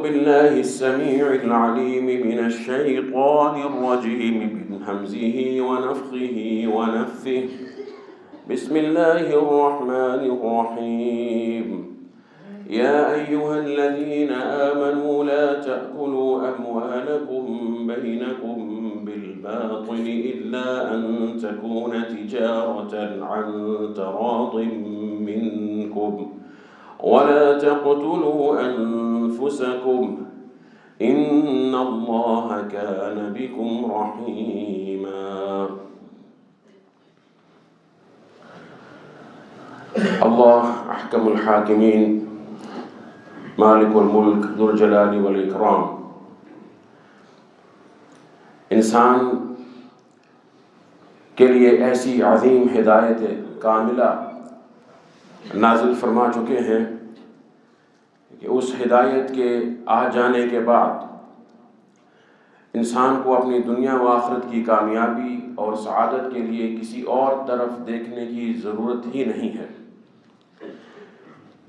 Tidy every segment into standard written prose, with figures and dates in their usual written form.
بالله السميع العليم من الشيطان الرجيم من همزه ونفخه ونفثه. بسم الله الرحمن الرحيم. يا أيها الذين آمنوا لا تأكلوا أموالكم بينكم بالباطل إلا أن تكون تجارة عن تراض منكم ولا تقتلوا أنفسكم إن الله كان بكم رحيما. اللہ احکم الحاکمین مالک الملک ذو الجلال والاکرام انسان کے لیے ایسی عظیم ہدایت کاملہ نازل فرما چکے ہیں کہ اس ہدایت کے آ جانے کے بعد انسان کو اپنی دنیا و آخرت کی کامیابی اور سعادت کے لیے کسی اور طرف دیکھنے کی ضرورت ہی نہیں ہے۔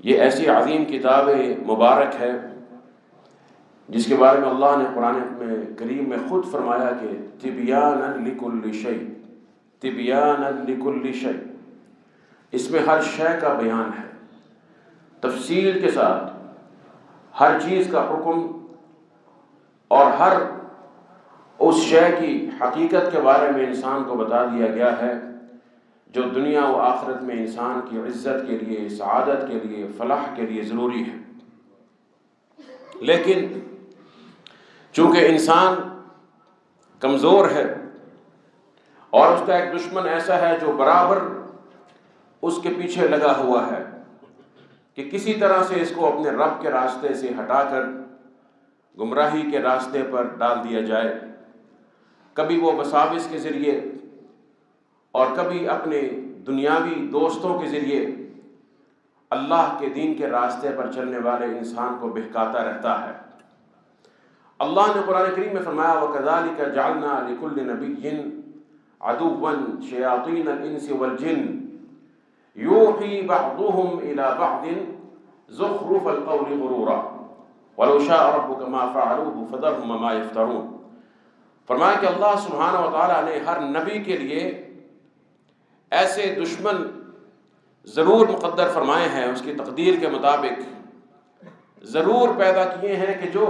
یہ ایسی عظیم کتاب مبارک ہے جس کے بارے میں اللہ نے قرآن میں کریم میں خود فرمایا کہ تبیانا لکل شیء، تبیانا لکل شیء، اس میں ہر شے کا بیان ہے، تفصیل کے ساتھ ہر چیز کا حکم اور ہر اس شے کی حقیقت کے بارے میں انسان کو بتا دیا گیا ہے جو دنیا و آخرت میں انسان کی عزت کے لیے، سعادت کے لیے، فلاح کے لیے ضروری ہے۔ لیکن چونکہ انسان کمزور ہے اور اس کا ایک دشمن ایسا ہے جو برابر اس کے پیچھے لگا ہوا ہے کہ کسی طرح سے اس کو اپنے رب کے راستے سے ہٹا کر گمراہی کے راستے پر ڈال دیا جائے، کبھی وہ وساوس کے ذریعے اور کبھی اپنے دنیاوی دوستوں کے ذریعے اللہ کے دین کے راستے پر چلنے والے انسان کو بہکاتا رہتا ہے۔ اللہ نے قرآن کریم میں فرمایا وَكَذَلِكَ جَعَلْنَا لِكُلِّ نَبِيٍّ عَدُوًّا شَيَاطِينَ الْإِنسِ وَالْجِنِّ يُوحِي بَعْضُهُمْ إِلَى بَعْضٍ زُخْرُفَ الْقَوْلِ غُرُورًا وَلَوْ شَاءَ رَبُّكَ مَا فَعَلُوهُ فَذَرْهُمْ وَمَا يَفْتَرُونَ۔ فرمایا کہ اللہ سبحانہ و تعالیٰ نے ہر نبی کے لیے ایسے دشمن ضرور مقدر فرمائے ہیں، اس کی تقدیر کے مطابق ضرور پیدا کیے ہیں کہ جو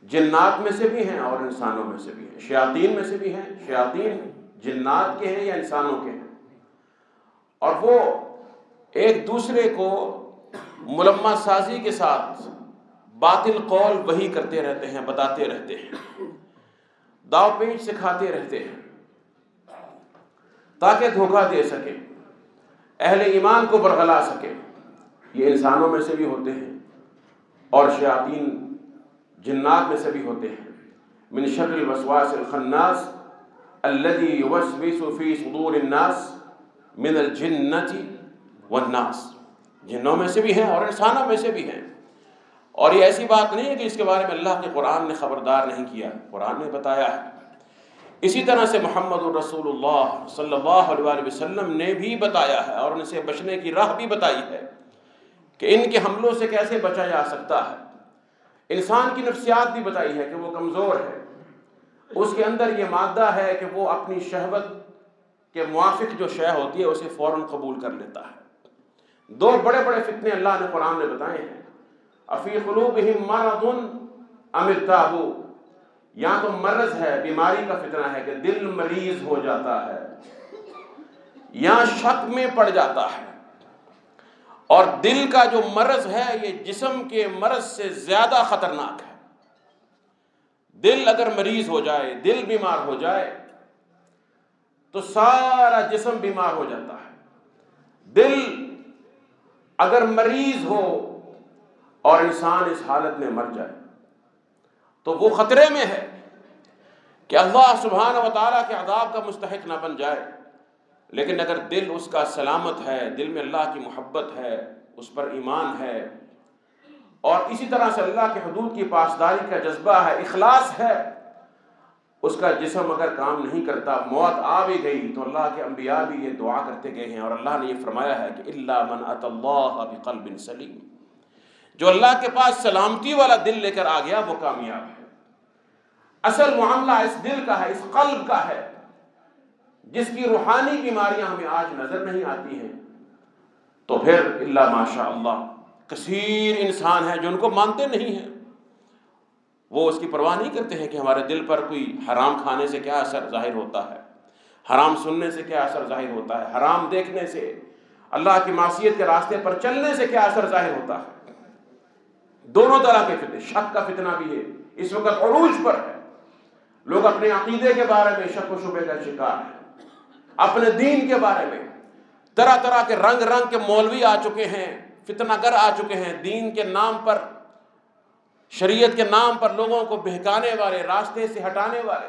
جنات میں سے بھی ہیں اور انسانوں میں سے بھی ہیں، شیاطین میں سے بھی ہیں، شیاطین جنات کے ہیں یا انسانوں کے ہیں، اور وہ ایک دوسرے کو ملمہ سازی کے ساتھ باطل قول وحی کرتے رہتے ہیں، بتاتے رہتے ہیں، داؤ پیچ سکھاتے رہتے ہیں تاکہ دھوکہ دے سکے، اہل ایمان کو برگلا سکے۔ یہ انسانوں میں سے بھی ہوتے ہیں اور شیاطین جنات میں سے بھی ہوتے ہیں۔ من شر الوسواس الخناس الذي يوسوس في صدور الناس من الجنة والناس، جنوں میں سے بھی ہیں اور انسانوں میں سے بھی ہیں۔ اور یہ ایسی بات نہیں ہے کہ اس کے بارے میں اللہ کے قرآن نے خبردار نہیں کیا، قرآن نے بتایا ہے۔ اسی طرح سے محمد الرسول اللہ صلی اللہ علیہ وسلم نے بھی بتایا ہے اور ان سے بچنے کی راہ بھی بتائی ہے کہ ان کے حملوں سے کیسے بچا جا سکتا ہے۔ انسان کی نفسیات بھی بتائی ہے کہ وہ کمزور ہے، اس کے اندر یہ مادہ ہے کہ وہ اپنی شہوت کے موافق جو شے ہوتی ہے اسے فوراً قبول کر لیتا ہے۔ دو بڑے بڑے فتنے اللہ نے قرآن میں بتائے ہیں، افی قلوبہم مرض ام ارتابوا، یا تو مرض ہے، بیماری کا فتنہ ہے کہ دل مریض ہو جاتا ہے، یا شک میں پڑ جاتا ہے۔ اور دل کا جو مرض ہے یہ جسم کے مرض سے زیادہ خطرناک ہے۔ دل اگر مریض ہو جائے، دل بیمار ہو جائے تو سارا جسم بیمار ہو جاتا ہے۔ دل اگر مریض ہو اور انسان اس حالت میں مر جائے تو وہ خطرے میں ہے کہ اللہ سبحانہ و تعالیٰ کے عذاب کا مستحق نہ بن جائے۔ لیکن اگر دل اس کا سلامت ہے، دل میں اللہ کی محبت ہے، اس پر ایمان ہے اور اسی طرح سے اللہ کے حدود کی پاسداری کا جذبہ ہے، اخلاص ہے، اس کا جسم اگر کام نہیں کرتا، موت آ بھی گئی تو اللہ کے انبیاء بھی یہ دعا کرتے گئے ہیں اور اللہ نے یہ فرمایا ہے کہ الا من اتى اللہ بقلب سلیم، جو اللہ کے پاس سلامتی والا دل لے کر آ گیا وہ کامیاب ہے۔ اصل معاملہ اس دل کا ہے، اس قلب کا ہے، جس کی روحانی بیماریاں ہمیں آج نظر نہیں آتی ہیں۔ تو پھر اللہ ماشاء اللہ کثیر انسان ہیں جو ان کو مانتے نہیں ہیں، وہ اس کی پرواہ نہیں کرتے ہیں کہ ہمارے دل پر کوئی حرام کھانے سے کیا اثر ظاہر ہوتا ہے، حرام سننے سے کیا اثر ظاہر ہوتا ہے، حرام دیکھنے سے، اللہ کی معصیت کے راستے پر چلنے سے کیا اثر ظاہر ہوتا ہے۔ دونوں طرح کے فتنے، شک کا فتنہ بھی ہے، اس وقت عروج پر ہے۔ لوگ اپنے عقیدے کے بارے میں شک و شبے کا شکار ہیں، اپنے دین کے بارے میں طرح طرح کے رنگ رنگ کے مولوی آ چکے ہیں، فتنہ گر آ چکے ہیں، دین کے نام پر، شریعت کے نام پر لوگوں کو بہکانے والے، راستے سے ہٹانے والے۔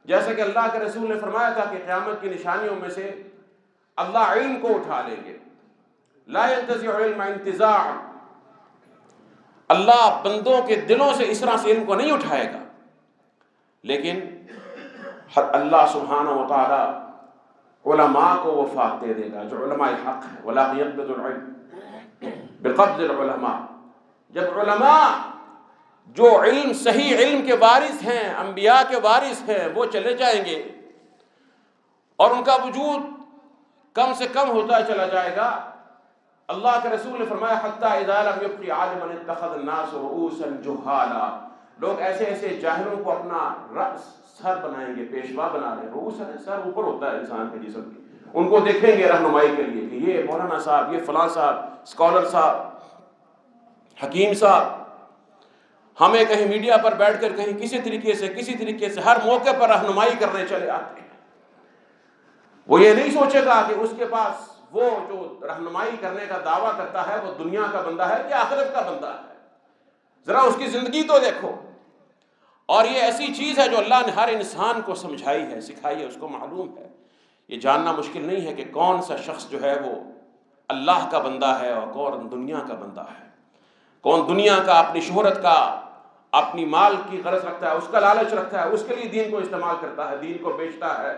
جیسے کہ اللہ کے رسول نے فرمایا تھا کہ قیامت کی نشانیوں میں سے اللہ علم کو اٹھا لیں گے، لا ينتزع علم انتزاع، اللہ بندوں کے دلوں سے اس طرح سے علم کو نہیں اٹھائے گا، لیکن اللہ سبحانہ و تعالی علماء کو وفات دے دے گا جو علماء حق ہے۔ ولا يقبض العلم بقبض العلماء، جب علماء جو علم، صحیح علم کے وارث ہیں، انبیاء کے وارث ہیں، وہ چلے جائیں گے اور ان کا وجود کم سے کم ہوتا چلا جائے گا۔ اللہ کے رسول نے فرمایا حتی اذا لم یبق عالما اتخذ الناس رؤوسا جہالا، لوگ ایسے ایسے جاہلوں کو اپنا رأس، سر بنائیں گے، پیشوا بنا لیں۔ رؤوس ہے سر اوپر ہوتا ہے انسان کے جسم کی، ان کو دیکھیں گے رہنمائی کے لیے کہ یہ مولانا صاحب، یہ فلاں صاحب، اسکالر صاحب، حکیم صاحب۔ ہمیں کہیں میڈیا پر بیٹھ کر کہیں کسی طریقے سے ہر موقع پر رہنمائی کرنے چلے آتے ہیں۔ وہ یہ نہیں سوچے گا کہ اس کے پاس وہ جو رہنمائی کرنے کا دعویٰ کرتا ہے وہ دنیا کا بندہ ہے یا آخرت کا بندہ ہے، ذرا اس کی زندگی تو دیکھو۔ اور یہ ایسی چیز ہے جو اللہ نے ہر انسان کو سمجھائی ہے، سکھائی ہے، اس کو معلوم ہے۔ یہ جاننا مشکل نہیں ہے کہ کون سا شخص جو ہے وہ اللہ کا بندہ ہے اور کون دنیا کا بندہ ہے، کون دنیا کا، اپنی شہرت کا، اپنی مال کی غرض رکھتا ہے، اس کا لالچ رکھتا ہے، اس کے لیے دین کو استعمال کرتا ہے، دین کو بیچتا ہے،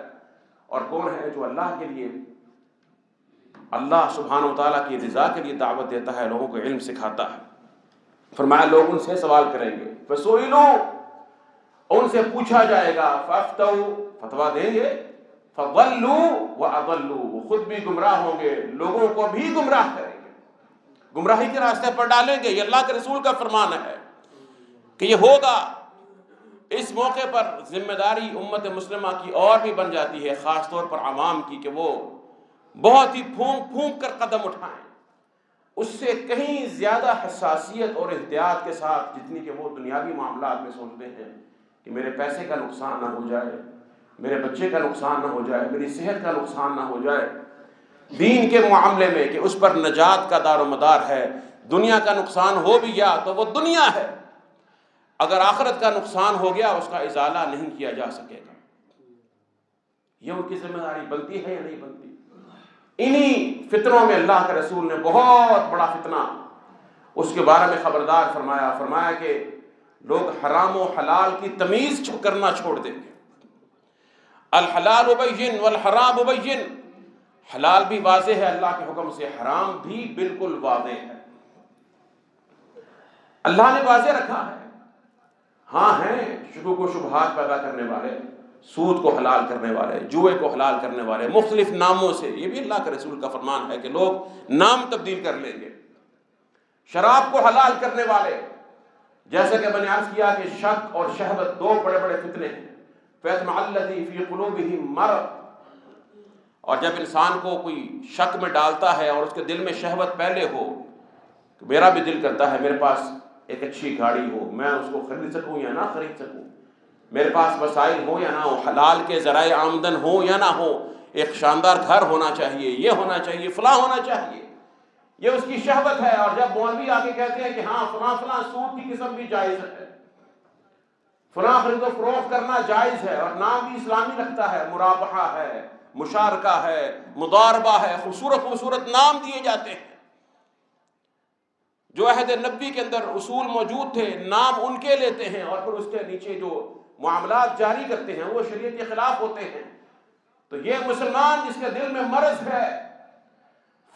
اور کون ہے جو اللہ کے لیے، اللہ سبحانہ و تعالیٰ کی رضا کے لیے دعوت دیتا ہے، لوگوں کو علم سکھاتا ہے۔ فرمایا لوگ ان سے سوال کریں گے، فَسُئِلُوا، ان سے پوچھا جائے گا، فَأَفْتَوْا، فتویٰ دیں گے، فَضَلُّوا وَأَضَلُّوا، وہ خود بھی گمراہ ہوں گے، لوگوں کو بھی گمراہ کریں گے، گمراہی کے راستے پر ڈالیں گے۔ یہ اللہ کے رسول کا فرمان ہے کہ یہ ہوگا۔ اس موقع پر ذمہ داری امت مسلمہ کی اور بھی بن جاتی ہے، خاص طور پر عوام کی، کہ وہ بہت ہی پھونک پھونک کر قدم اٹھائیں، اس سے کہیں زیادہ حساسیت اور احتیاط کے ساتھ، جتنی کہ وہ دنیاوی معاملات میں سوچتے ہیں کہ میرے پیسے کا نقصان نہ ہو جائے، میرے بچے کا نقصان نہ ہو جائے، میری صحت کا نقصان نہ ہو جائے۔ دین کے معاملے میں کہ اس پر نجات کا دار و مدار ہے، دنیا کا نقصان ہو بھی گیا تو وہ دنیا ہے، اگر آخرت کا نقصان ہو گیا اس کا ازالہ نہیں کیا جا سکے گا۔ یہ ان کی ذمہ داری بنتی ہے یا نہیں بنتی؟ انہی فتنوں میں اللہ کے رسول نے بہت بڑا فتنہ اس کے بارے میں خبردار فرمایا کہ لوگ حرام و حلال کی تمیز کرنا چھوڑ دیں گے۔ الحلال بین والحرام بین، حلال بھی واضح ہے اللہ کے حکم سے، حرام بھی بالکل واضح ہے، اللہ نے واضح رکھا ہے۔ ہاں ہیں شکوک و شبہات پیدا کرنے والے، سود کو حلال کرنے والے، جوئے کو حلال کرنے والے، مختلف ناموں سے، یہ بھی اللہ کے رسول کا فرمان ہے کہ لوگ نام تبدیل کر لیں گے۔ شراب کو حلال کرنے والے، جیسے کہ میں نے عرض کیا کہ شک اور شہوت دو بڑے بڑے فتنے ہیں۔ فَيَطْمَعَ الَّذِي فِي قُلُوبِهِم مَرَضٌ، اور جب انسان کو کوئی شک میں ڈالتا ہے اور اس کے دل میں شہوت پہلے ہو، کہ میرا بھی دل کرتا ہے میرے پاس ایک اچھی گاڑی ہو، میں اس کو خرید سکوں یا نہ خرید سکوں، میرے پاس وسائل ہو یا نہ ہو، حلال کے ذرائع آمدن ہو یا نہ ہو، ایک شاندار گھر ہونا چاہیے، یہ ہونا چاہیے، فلاں ہونا چاہیے، یہ اس کی شہوت ہے۔ اور جب مولوی آ کے کہتے ہیں کہ ہاں فلاں فلاں سود کی قسم بھی جائز ہے، فلاں خرید و فروخت کرنا جائز ہے، اور نام بھی اسلامی رکھتا ہے، مرابحہ ہے، مشارکہ ہے، مضاربہ ہے، خوبصورت نام دیے جاتے ہیں، جو عہد نبوی کے اندر اصول موجود تھے، نام ان کے لیتے ہیں، اور پھر اس کے نیچے جو معاملات جاری کرتے ہیں وہ شریعت کے خلاف ہوتے ہیں۔ تو یہ مسلمان جس کے دل میں مرض ہے،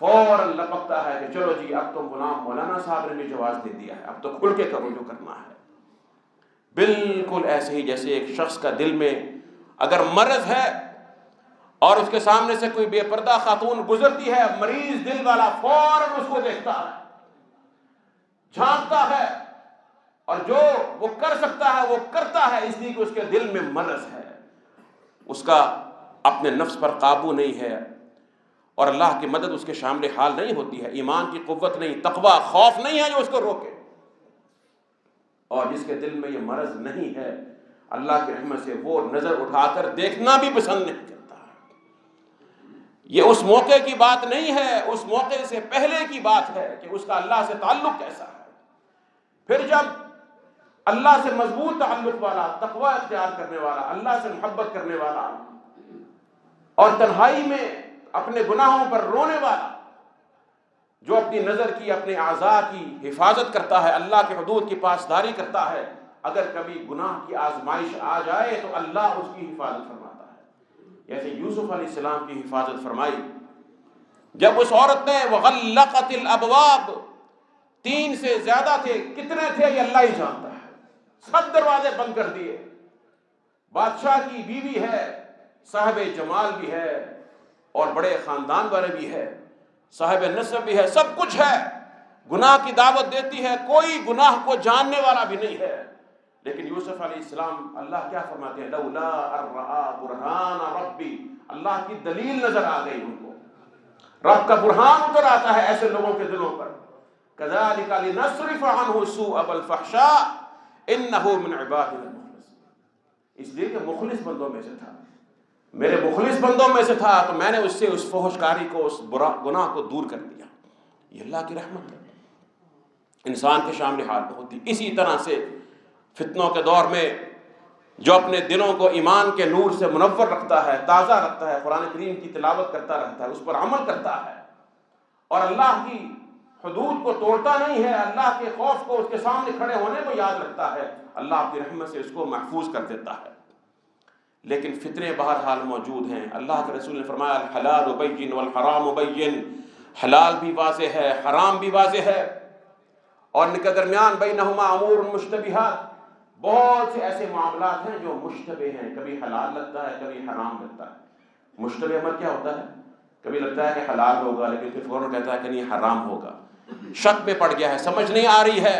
فوراً لپکتا ہے کہ چلو جی اب تو غلام مولانا صاحب نے بھی جواز دے دیا ہے، اب تو کھل کے کرو جو کرنا ہے۔ بالکل ایسے ہی جیسے ایک شخص کا دل میں اگر مرض ہے اور اس کے سامنے سے کوئی بے پردہ خاتون گزرتی ہے، مریض دل والا فوراً اس کو دیکھتا ہے، جھانکتا ہے، اور جو وہ کر سکتا ہے وہ کرتا ہے، اس لیے کہ اس کے دل میں مرض ہے، اس کا اپنے نفس پر قابو نہیں ہے، اور اللہ کی مدد اس کے شامل حال نہیں ہوتی ہے، ایمان کی قوت نہیں، تقوی خوف نہیں ہے جو اس کو روکے۔ اور جس کے دل میں یہ مرض نہیں ہے، اللہ کی رحمت سے وہ نظر اٹھا کر دیکھنا بھی پسند نہیں کرتا۔ یہ اس موقع کی بات نہیں ہے، اس موقع سے پہلے کی بات ہے کہ اس کا اللہ سے تعلق کیسا ہے۔ پھر جب اللہ سے مضبوط تعلق والا، تقوی اختیار کرنے والا، اللہ سے محبت کرنے والا، اور تنہائی میں اپنے گناہوں پر رونے والا، جو اپنی نظر کی، اپنے اعضاء کی حفاظت کرتا ہے، اللہ کے حدود کی پاسداری کرتا ہے، اگر کبھی گناہ کی آزمائش آ جائے تو اللہ اس کی حفاظت فرماتا ہے، جیسے یوسف علیہ السلام کی حفاظت فرمائی جب اس عورت نے وغلقت الابواب، 3 سے زیادہ تھے، کتنے تھے یہ اللہ ہی جانتا ہے، سب دروازے بند کر دیے، بادشاہ کی بیوی ہے، صاحب جمال بھی ہے، اور بڑے خاندان والے بھی ہے، صاحب نسب بھی ہے، سب کچھ ہے، گناہ کی دعوت دیتی ہے، کوئی گناہ کو جاننے والا بھی نہیں ہے، لیکن یوسف علیہ السلام اللہ کیا فرماتے ہیں، لولا ان رأى برہان ربی، اللہ کی دلیل نظر آ گئی ان کو، رب کا برہان اتر آتا ہے ایسے لوگوں کے دلوں پر۔ كذلك لنصرف عنه السوء والفحشاء انه من عبادنا المخلصين، اس لیے کہ مخلص بندوں میں سے تھا، میرے مخلص بندوں میں سے تھا، تو میں نے اس سے اس فحشکاری کو، اس برا گناہ کو دور کر دیا۔ یہ اللہ کی رحمت ہے، انسان کے شامل حال میں ہوتی۔ اسی طرح سے فتنوں کے دور میں جو اپنے دلوں کو ایمان کے نور سے منور رکھتا ہے، تازہ رکھتا ہے، قرآن کریم کی تلاوت کرتا رہتا ہے، اس پر عمل کرتا ہے، اور اللہ کی حدود کو توڑتا نہیں ہے، اللہ کے خوف کو، اس کے سامنے کھڑے ہونے کو یاد رکھتا ہے، اللہ اپنی رحمت سے اس کو محفوظ کر دیتا ہے۔ لیکن فتنے بہرحال موجود ہیں۔ اللہ کے رسول نے فرمایا الحلال بین والحرام بین، حلال بھی واضح ہے، حرام بھی واضح ہے، اور ان کے درمیان بینہما امور مشتبہات، بہت سے ایسے معاملات ہیں جو مشتبہ ہیں، کبھی حلال لگتا ہے، کبھی حرام لگتا ہے۔ مشتبہ امر کیا ہوتا ہے؟ کبھی لگتا ہے کہ حلال ہوگا لیکن پھر فوراً کہتا ہے کہ نہیں حرام ہوگا، شک میں پڑ گیا ہے، سمجھ نہیں آ رہی ہے۔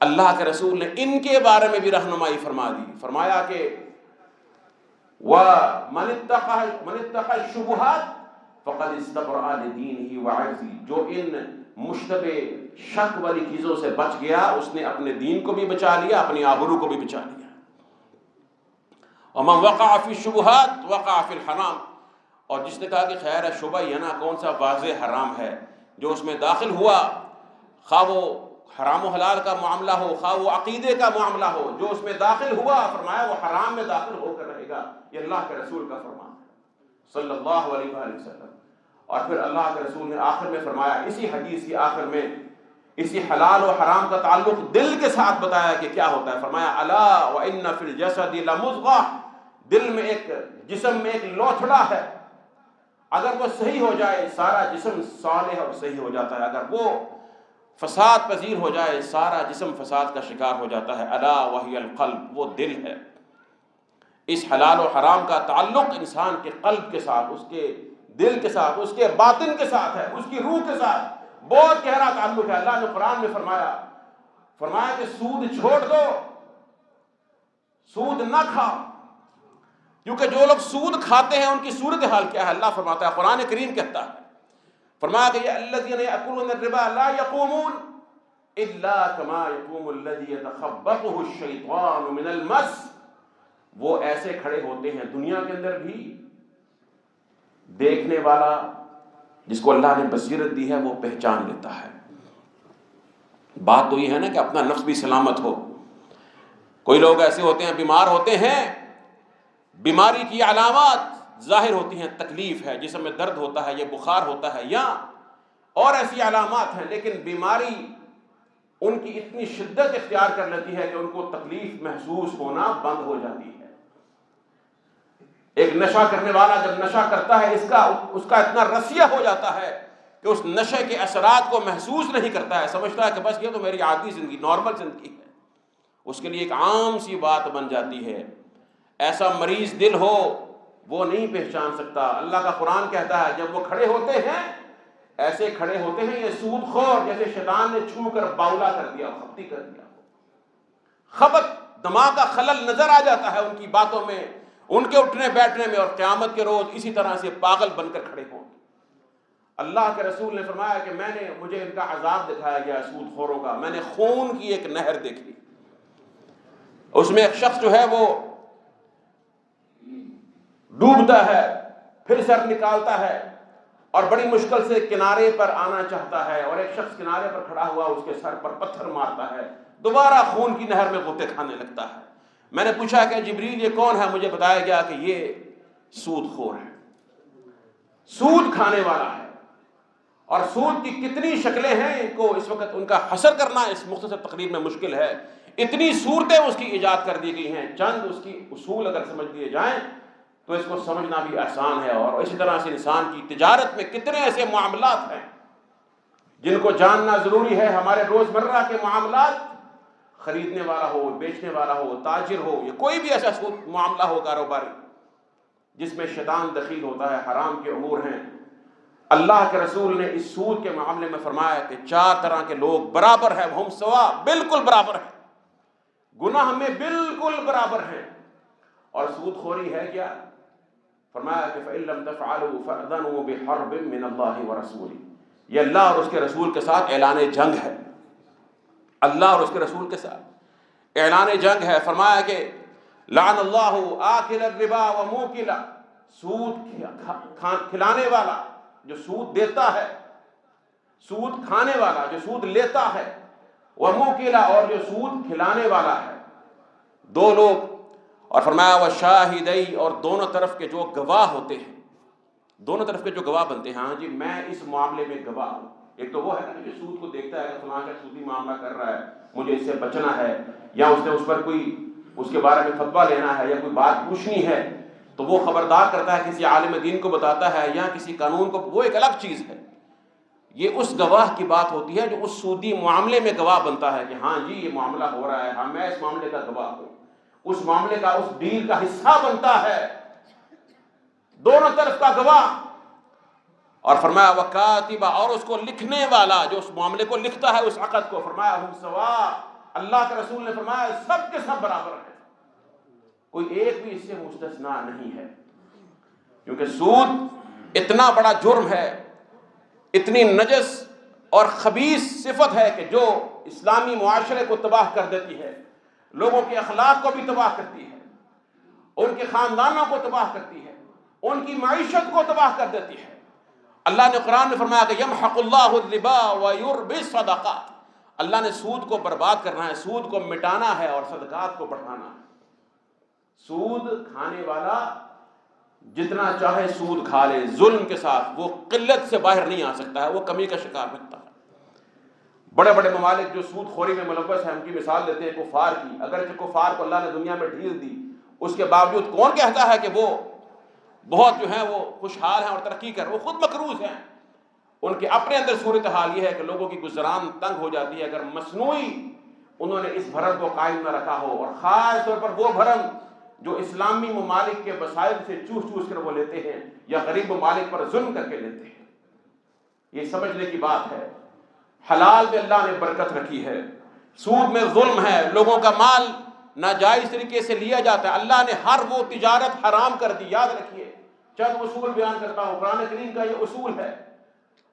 اللہ کے رسول نے ان کے بارے میں بھی رہنمائی فرما دی، فرمایا کہ وَمَنِ اتَّقَى الشُّبُهَاتِ فَقَدِ اسْتَبْرَأَ لِدِينِهِ وَعِرْضِهِ، جو ان مشتبہ شک والی چیزوں سے بچ گیا، اس نے اپنے دین کو بھی بچا لیا، اپنی آبرو کو بھی بچا لیا۔ وَمَنْ وَقَعَ فِي الشُّبُهَاتِ وَقَعَ فِي الْحَرَامِ، اور جس نے کہا کہ خیر ہے شبہ یہ نا کون سا واضح حرام ہے، جو اس میں داخل ہوا، خواہ وہ حرام و حلال کا معاملہ ہو، خواہ وہ عقیدے کا معاملہ ہو، جو اس میں داخل ہوا فرمایا وہ حرام میں داخل ہو کر رہے گا۔ یہ اللہ کے رسول کا فرمان ہے صلی اللہ علیہ وآلہ وسلم۔ اور پھر اللہ کے رسول نے آخر میں فرمایا، اسی حدیث کی آخر میں، اسی حلال و حرام کا تعلق دل کے ساتھ بتایا کہ کیا ہوتا ہے، فرمایا الا وان فی الجسد لمضغہ، دل میں ایک، جسم میں ایک لوتھڑا ہے، اگر وہ صحیح ہو جائے سارا جسم صالح اور صحیح ہو جاتا ہے، اگر وہ فساد پذیر ہو جائے سارا جسم فساد کا شکار ہو جاتا ہے۔ الا وہی القلب، وہ دل ہے۔ اس حلال و حرام کا تعلق انسان کے قلب کے ساتھ، اس کے دل کے ساتھ، اس کے باطن کے ساتھ ہے، اس کی روح کے ساتھ بہت گہرا تعلق ہے۔ اللہ نے قرآن میں فرمایا کہ سود چھوڑ دو، سود نہ کھاؤ، کیونکہ جو لوگ سود کھاتے ہیں ان کی صورتحال کیا ہے، اللہ فرماتا ہے، قرآن کریم کہتا ہے، فرمایا کہ الذین یأکلون الربا لا یقومون الا کما یقوم الذی یتخبطہ الشیطان من المس، وہ ایسے کھڑے ہوتے ہیں دنیا کے اندر بھی، دیکھنے والا جس کو اللہ نے بصیرت دی ہے وہ پہچان لیتا ہے۔ بات تو یہ ہے نا کہ اپنا نفس بھی سلامت ہو۔ کوئی لوگ ایسے ہوتے ہیں بیمار ہوتے ہیں، بیماری کی علامات ظاہر ہوتی ہیں، تکلیف ہے، جسم میں درد ہوتا ہے، یا بخار ہوتا ہے، یا اور ایسی علامات ہیں، لیکن بیماری ان کی اتنی شدت اختیار کر لیتی ہے کہ ان کو تکلیف محسوس ہونا بند ہو جاتی ہے۔ ایک نشہ کرنے والا جب نشہ کرتا ہے اس کا اتنا رسیہ ہو جاتا ہے کہ اس نشے کے اثرات کو محسوس نہیں کرتا ہے، سمجھتا ہے کہ بس یہ تو میری عادی زندگی، نارمل زندگی ہے، اس کے لیے ایک عام سی بات بن جاتی ہے۔ ایسا مریض دل ہو وہ نہیں پہچان سکتا۔ اللہ کا قرآن کہتا ہے جب وہ کھڑے ہوتے ہیں ایسے کھڑے ہوتے ہیں یہ سود خور جیسے شیطان نے چھو کر باولا کر دیا، خبتی کر دیا، خبت دماغ کا خلل نظر آ جاتا ہے ان کی باتوں میں، ان کے اٹھنے بیٹھنے میں، اور قیامت کے روز اسی طرح سے پاگل بن کر کھڑے ہوں۔ اللہ کے رسول نے فرمایا کہ مجھے ان کا عذاب دکھایا گیا سود خوروں کا، میں نے خون کی ایک نہر دیکھی، اس میں ایک شخص جو ہے وہ ڈوبتا ہے، پھر سر نکالتا ہے اور بڑی مشکل سے کنارے پر آنا چاہتا ہے، اور ایک شخص کنارے پر کھڑا ہوا اس کے سر پر پتھر مارتا ہے، دوبارہ خون کی نہر میں غوطے کھانے لگتا ہے۔ میں نے پوچھا کہ جبریل یہ کون ہے؟ مجھے بتایا گیا کہ یہ سود خور ہے، سود کھانے والا ہے۔ اور سود کی کتنی شکلیں ہیں، ان کو اس وقت ان کا حصر کرنا اس مختصر تقریر میں مشکل ہے، اتنی صورتیں اس کی ایجاد کر دی گئی ہیں۔ چند اس کی اصول اگر سمجھ لیے جائیں تو اس کو سمجھنا بھی آسان ہے۔ اور اسی طرح سے انسان کی تجارت میں کتنے ایسے معاملات ہیں جن کو جاننا ضروری ہے۔ ہمارے روزمرہ کے معاملات، خریدنے والا ہو، بیچنے والا ہو، تاجر ہو، یا کوئی بھی ایسا معاملہ ہو کاروباری جس میں شیطان دخیل ہوتا ہے، حرام کے امور ہیں۔ اللہ کے رسول نے اس سود کے معاملے میں فرمایا کہ 4 طرح کے لوگ برابر ہیں، ہم سوا، بالکل برابر ہیں، گناہ میں بالکل برابر ہیں۔ اور سود خوری ہے کیا؟ فرمایا کہ فَإِن لَّمْ تَفْعَلُوا فَأْذَنُوا بِحَرْبٍ مِّنَ اللَّهِ وَرَسُولِهِ، یہ اللہ اور اس کے رسول کے ساتھ اعلان جنگ ہے، اللہ اور اس کے رسول کے ساتھ اعلان جنگ ہے۔ فرمایا کہ لعن اللہ آکل الربا وموکلا، سود کھلانے والا جو سود دیتا ہے، سود کھانے والا جو سود لیتا ہے، وموکلا اور جو سود کھلانے والا ہے، دو لوگ۔ اور فرمایا وشاہدی، اور دونوں طرف کے جو گواہ ہوتے ہیں، دونوں طرف کے جو گواہ بنتے ہیں، ہاں جی میں اس معاملے میں گواہ ہوں۔ ایک تو وہ ہے کہ جو سود کو دیکھتا ہے کہ فلاں کا سودی معاملہ کر رہا ہے، مجھے اس سے بچنا ہے، یا اس نے اس پر کوئی اس کے بارے میں فتویٰ لینا ہے یا کوئی بات پوچھنی ہے تو وہ خبردار کرتا ہے، کسی عالم دین کو بتاتا ہے یا کسی قانون کو، وہ ایک الگ چیز ہے۔ یہ اس گواہ کی بات ہوتی ہے جو اس سودی معاملے میں گواہ بنتا ہے کہ ہاں جی یہ معاملہ ہو رہا ہے، ہاں میں اس معاملے کا گواہ ہوں، اس معاملے کا، اس ڈیل کا حصہ بنتا ہے، دونوں طرف کا گواہ۔ اور فرمایا وکاتبہ، اور اس کو لکھنے والا جو اس معاملے کو لکھتا ہے، اس عقد کو، فرمایا ہم سوا، اللہ کے رسول نے فرمایا سب کے سب برابر ہیں، کوئی ایک بھی اس سے مستثنا نہیں ہے، کیونکہ سود اتنا بڑا جرم ہے، اتنی نجس اور خبیث صفت ہے کہ جو اسلامی معاشرے کو تباہ کر دیتی ہے، لوگوں کے اخلاق کو بھی تباہ کرتی ہے، ان کے خاندانوں کو تباہ کرتی ہے، ان کی معیشت کو تباہ کر دیتی ہے۔ اللہ نے قرآن میں فرمایا کہ یمحق اللہ الربا ویربی الصدقات، اللہ نے سود کو برباد کرنا ہے، سود کو مٹانا ہے اور صدقات کو بڑھانا ہے۔ سود کھانے والا جتنا چاہے سود کھا لے ظلم کے ساتھ، وہ قلت سے باہر نہیں آ سکتا ہے، وہ کمی کا شکار رہتا ہے۔ بڑے بڑے ممالک جو سود خوری میں ملوث ہیں، ان کی مثال دیتے ہیں کفار کی۔ اگرچہ کفار کو اللہ نے دنیا میں ڈھیل دی، اس کے باوجود کون کہتا ہے کہ وہ بہت جو ہیں وہ خوشحال ہیں اور ترقی کر، وہ خود مقروض ہیں۔ ان کے اپنے اندر صورتحال یہ ہے کہ لوگوں کی گزران تنگ ہو جاتی ہے اگر مصنوعی انہوں نے اس بھرم کو قائم نہ رکھا ہو، اور خاص طور پر وہ بھرم جو اسلامی ممالک کے وسائل سے چوس چوس کر وہ لیتے ہیں یا غریب ممالک پر ظلم کر کے لیتے ہیں۔ یہ سمجھنے کی بات ہے، حلال میں اللہ نے برکت رکھی ہے، سود میں ظلم ہے، لوگوں کا مال ناجائز طریقے سے لیا جاتا ہے۔ اللہ نے ہر وہ تجارت حرام کر دی، یاد رکھیے، چند اصول بیان کرتا ہوں، قرآن کریم کا یہ اصول ہے،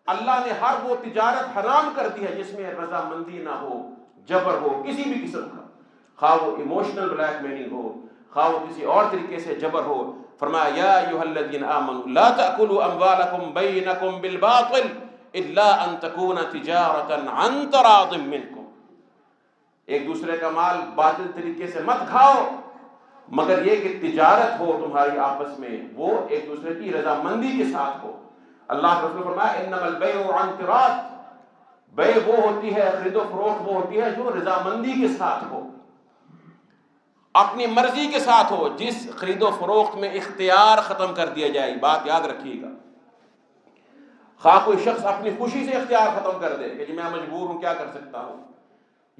اللہ نے ہر وہ تجارت حرام کر دی ہے جس میں رضامندی نہ ہو، جبر ہو کسی بھی قسم کا، خواہ وہ ایموشنل بلیک میلنگ ہو، خواہ وہ کسی اور طریقے سے جبر ہو۔ فرمایا یا ایھا الذین آمنوا لا تأکلوا اموالکم بینکم بالباطل الا ان تکون تجارۃ عن تراض منکم، ایک دوسرے کا مال باطل طریقے سے مت کھاؤ مگر یہ کہ تجارت ہو تمہاری آپس میں، وہ ایک دوسرے کی رضامندی کے ساتھ ہو۔ اللہ کے رسول فرمایا انما البیع عن تراض، بیع وہ ہوتی ہے، خرید و فروخت وہ ہوتی ہے جو رضامندی کے ساتھ ہو، اپنی مرضی کے ساتھ ہو۔ جس خرید و فروخت میں اختیار ختم کر دیا جائے، بات یاد رکھیے گا، خواہ کوئی شخص اپنی خوشی سے اختیار ختم کر دے کہ جی میں مجبور ہوں کیا کر سکتا ہوں،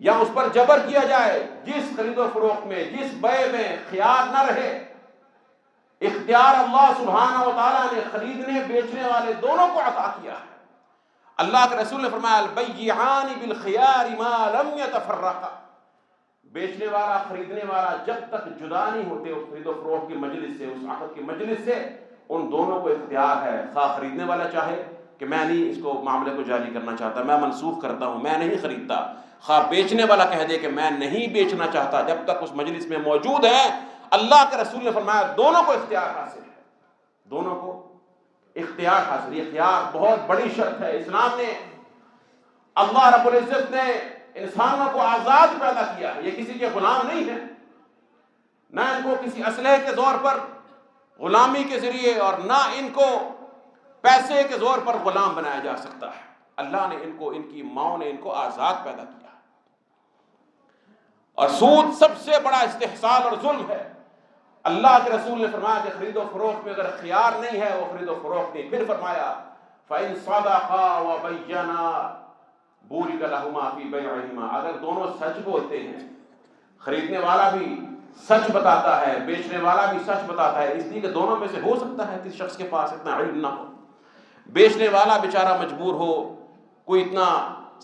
یا اس پر جبر کیا جائے، جس خرید و فروخت میں جس بے میں خیار نہ رہے، اختیار اللہ سبحانہ و تعالیٰ نے خریدنے بیچنے والے دونوں کو عطا کیا ہے۔ اللہ کے رسول نے فرمایا البیعان بالخیار ما لم یتفرقا، بیچنے والا خریدنے والا جب تک جدا نہیں ہوتے اس خرید و فروخت کی مجلس سے، اس عقد کی مجلس سے، ان دونوں کو اختیار ہے، خواہ خریدنے والا چاہے کہ میں نہیں اس کو معاملے کو جاری کرنا چاہتا، میں منسوخ کرتا ہوں، میں نہیں خریدتا، خواہ بیچنے والا کہہ دے کہ میں نہیں بیچنا چاہتا، جب تک اس مجلس میں موجود ہے اللہ کے رسول نے فرمایا دونوں کو اختیار حاصل ہے، دونوں کو اختیار حاصل۔ یہ اختیار بہت بڑی شرط ہے۔ اسلام نے، اللہ رب العزت نے انسانوں کو آزاد پیدا کیا ہے، یہ کسی کے غلام نہیں ہے، نہ ان کو کسی اسلحے کے زور پر غلامی کے ذریعے اور نہ ان کو پیسے کے زور پر غلام بنایا جا سکتا ہے۔ اللہ نے ان کو، ان کی ماں نے ان کو آزاد پیدا کیا۔ اور سود سب سے بڑا استحصال اور ظلم ہے۔ اللہ کے رسول نے فرمایا کہ خرید و فروخت میں اگر خیار نہیں ہے وہ خرید و فروخت نہیں۔ پھر فرمایا فَإِن صَدَقَا وَبَيَّنَا بُورِكَ لَهُمَا فِي بَيْعِهِمَا، اگر دونوں سچ بولتے ہیں، خریدنے والا بھی سچ بتاتا ہے، بیچنے والا بھی سچ بتاتا ہے، اس لیے کہ دونوں میں سے ہو سکتا ہے کسی شخص کے پاس اتنا علم نہ ہو، بیچنے والا بیچارہ مجبور ہو، کوئی اتنا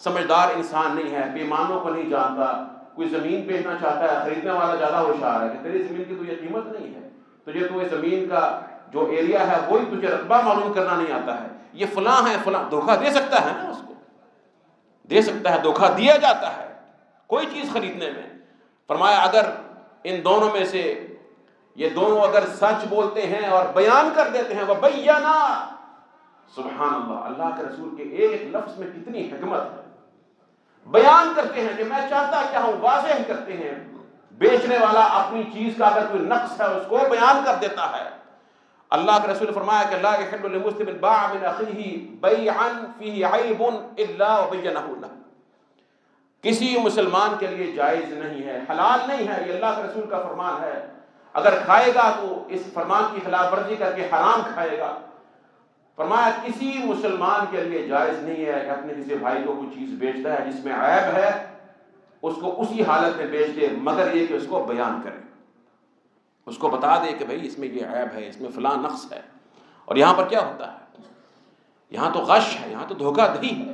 سمجھدار انسان نہیں ہے، پیمانوں کو نہیں جانتا، کوئی زمین بیچنا چاہتا ہے، خریدنے والا زیادہ ہوشیار ہے کہ تیری زمین کی تو یہ قیمت نہیں ہے، تجھے تو یہ زمین کا جو ایریا ہے وہی تجھے رقبہ معلوم کرنا نہیں آتا ہے، یہ فلاں ہے فلاں، دھوکہ دے سکتا ہے نا، اس کو دے سکتا ہے، دھوکہ دیا جاتا ہے کوئی چیز خریدنے میں۔ فرمایا اگر ان دونوں میں سے یہ دونوں اگر سچ بولتے ہیں اور بیان کر دیتے ہیں، وَبَيَّنَا، سبحان اللہ، اللہ کے رسول کے ایک لفظ میں کتنی حکمت ہے، بیان کرتے ہیں کہ میں چاہتا کیا ہوں، واضح کرتے ہیں۔ بیچنے والا اپنی چیز کا اگر کوئی نقص ہے اس کو بیان کر دیتا ہے۔ اللہ کے رسول نے فرمایا کہ لا يحل لمسلم باع من اخیہ بیعا فیہ عیب الا وبینہ لہ، کسی مسلمان کے لیے جائز نہیں ہے، حلال نہیں ہے، یہ اللہ کے رسول کا فرمان ہے، اگر کھائے گا تو اس فرمان کی خلاف ورزی کر کے حرام کھائے گا۔ فرمایا کسی مسلمان کے لیے جائز نہیں ہے کہ اپنے کسی بھائی کو کوئی چیز بیچتا ہے جس میں عیب ہے اس کو اسی حالت میں بیچ دے، مگر یہ کہ اس کو بیان کرے، اس کو بتا دے کہ بھئی اس میں یہ عیب ہے، اس میں فلاں نقص ہے۔ اور یہاں پر کیا ہوتا ہے، یہاں تو غش ہے، یہاں تو دھوکہ دہی ہے۔